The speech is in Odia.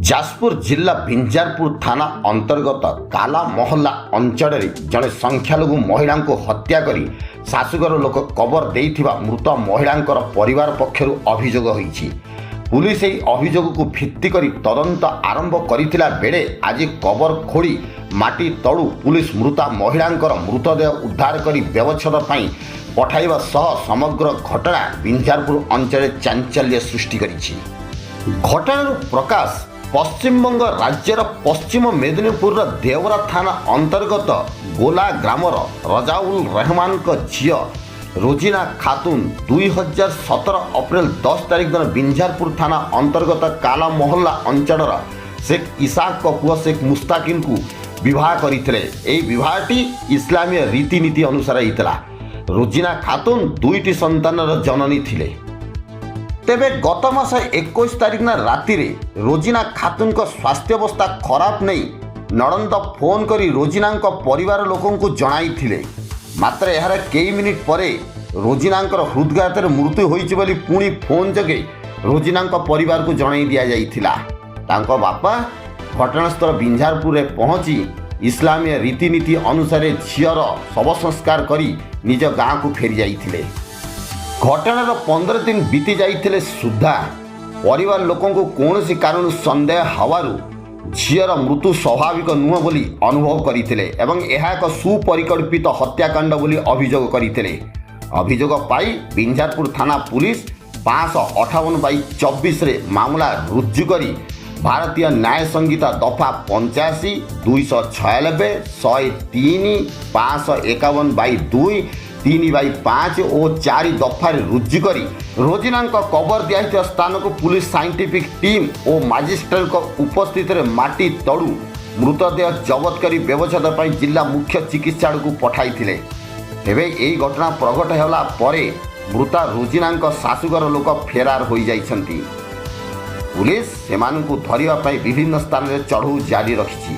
ଯାଜପୁର ଜିଲ୍ଲା ବିଞ୍ଜାରପୁର ଥାନା ଅନ୍ତର୍ଗତ କାଲା ମହଲ୍ଲା ଅଞ୍ଚଳରେ ଜଣେ ସଂଖ୍ୟାଲଘୁ ମହିଳାଙ୍କୁ ହତ୍ୟା କରି ଶାଶୁଘର ଲୋକ କବର ଦେଇଥିବା ମୃତ ମହିଳାଙ୍କର ପରିବାର ପକ୍ଷରୁ ଅଭିଯୋଗ ହୋଇଛି। ପୁଲିସ ଏହି ଅଭିଯୋଗକୁ ଭିତ୍ତି କରି ତଦନ୍ତ ଆରମ୍ଭ କରିଥିଲା ବେଳେ ଆଜି କବର ଖୋଳି ମାଟି ତଳୁ ପୁଲିସ ମୃତା ମହିଳାଙ୍କର ମୃତଦେହ ଉଦ୍ଧାର କରି ବ୍ୟବଚ୍ଛେଦ ପାଇଁ ପଠାଇବା ସହ ସମଗ୍ର ଘଟଣା ବିଞ୍ଜାରପୁର ଅଞ୍ଚଳରେ ଚାଞ୍ଚଲ୍ୟ ସୃଷ୍ଟି କରିଛି। ଘଟଣାରୁ ପ୍ରକାଶ ପଶ୍ଚିମବଙ୍ଗ ରାଜ୍ୟର ପଶ୍ଚିମ ମେଦିନୀପୁରର ଦେଓରା ଥାନା ଅନ୍ତର୍ଗତ ଗୋଲା ଗ୍ରାମର ରଜାଉଲ ରେହମାନଙ୍କ ଝିଅ ରୋଜିନା ଖାତୁନ 2017 ଅପ୍ରେଲ 10 ତାରିଖ ଦିନ ବିଞ୍ଜାରପୁର ଥାନା ଅନ୍ତର୍ଗତ କାଲା ମହଲ୍ଲା ଅଞ୍ଚଳର ଶେଖ୍ ଇସାକଙ୍କ ପୁଅ ଶେଖ୍ ମୁସ୍ତାକିନଙ୍କୁ ବିବାହ କରିଥିଲେ। ଏହି ବିବାହଟି ଇସଲାମୀୟ ରୀତିନୀତି ଅନୁସାରେ ହୋଇଥିଲା। ରୋଜିନା ଖାତୁନ 2ଟି ସନ୍ତାନର ଜନନୀ ଥିଲେ। ତେବେ ଗତ ମାସ 21 ତାରିଖ ରାତିରେ ରୋଜିନା ଖାତୁନଙ୍କ ସ୍ୱାସ୍ଥ୍ୟାବସ୍ଥା ଖରାପ ନେଇ ନଣନ୍ଦ ଫୋନ୍ କରି ରୋଜିନାଙ୍କ ପରିବାର ଲୋକଙ୍କୁ ଜଣାଇଥିଲେ। ମାତ୍ର ଏହାର କେଇ ମିନିଟ୍ ପରେ ରୋଜିନାଙ୍କର ହୃଦଘାତରେ ମୃତ୍ୟୁ ହୋଇଛି ବୋଲି ପୁଣି ଫୋନ୍ ଯୋଗେ ରୋଜିନାଙ୍କ ପରିବାରକୁ ଜଣାଇ ଦିଆଯାଇଥିଲା। ତାଙ୍କ ବାପା ଘଟଣାସ୍ଥଳ ବିଞ୍ଜାରପୁରରେ ପହଞ୍ଚି ଇସଲାମୀୟ ରୀତିନୀତି ଅନୁସାରେ ଝିଅର ଶବ ସଂସ୍କାର କରି ନିଜ ଗାଁକୁ ଫେରି ଯାଇଥିଲେ। ଘଟଣାର 15 ଦିନ ବିତି ଯାଇଥିଲେ ସୁଦ୍ଧା ପରିବାର ଲୋକଙ୍କୁ କୌଣସି କାରଣରୁ ସନ୍ଦେହ ହେବାରୁ ଝିଅର ମୃତ୍ୟୁ ସ୍ୱାଭାବିକ ନୁହେଁ ବୋଲି ଅନୁଭବ କରିଥିଲେ ଏବଂ ଏହା ଏକ ସୁପରିକଳ୍ପିତ ହତ୍ୟାକାଣ୍ଡ ବୋଲି ଅଭିଯୋଗ କରିଥିଲେ। ଅଭିଯୋଗ ପାଇ ବିଞ୍ଜାରପୁର ଥାନା ପୁଲିସ 558/24ରେ ମାମଲା ରୁଜୁ କରି ଭାରତୀୟ ନ୍ୟାୟ ସଂହିତା ଦଫା 85, 296, 103, 551/2, 3/5 ଓ 4 ଦଫାରେ ରୁଜୁ କରି ରୋଜିନାଙ୍କ କବର ଦିଆଯାଇଥିବା ସ୍ଥାନକୁ ପୁଲିସ ସାଇଣ୍ଟିଫିକ୍ ଟିମ୍ ଓ ମାଜିଷ୍ଟ୍ରେଟଙ୍କ ଉପସ୍ଥିତିରେ ମାଟି ତଳୁ ମୃତଦେହ ଜବତ କରି ବ୍ୟବଚ୍ଛେଦ ପାଇଁ ଜିଲ୍ଲା ମୁଖ୍ୟ ଚିକିତ୍ସାଳୟକୁ ପଠାଇଥିଲେ। ତେବେ ଏହି ଘଟଣା ପ୍ରଘଟ ହେଲା ପରେ ମୃତା ରୋଜିନାଙ୍କ ଶାଶୁଘର ଲୋକ ଫେରାର ହୋଇଯାଇଛନ୍ତି। ପୁଲିସ ସେମାନଙ୍କୁ ଧରିବା ପାଇଁ ବିଭିନ୍ନ ସ୍ଥାନରେ ଚଢ଼ଉ ଜାରି ରଖିଛି।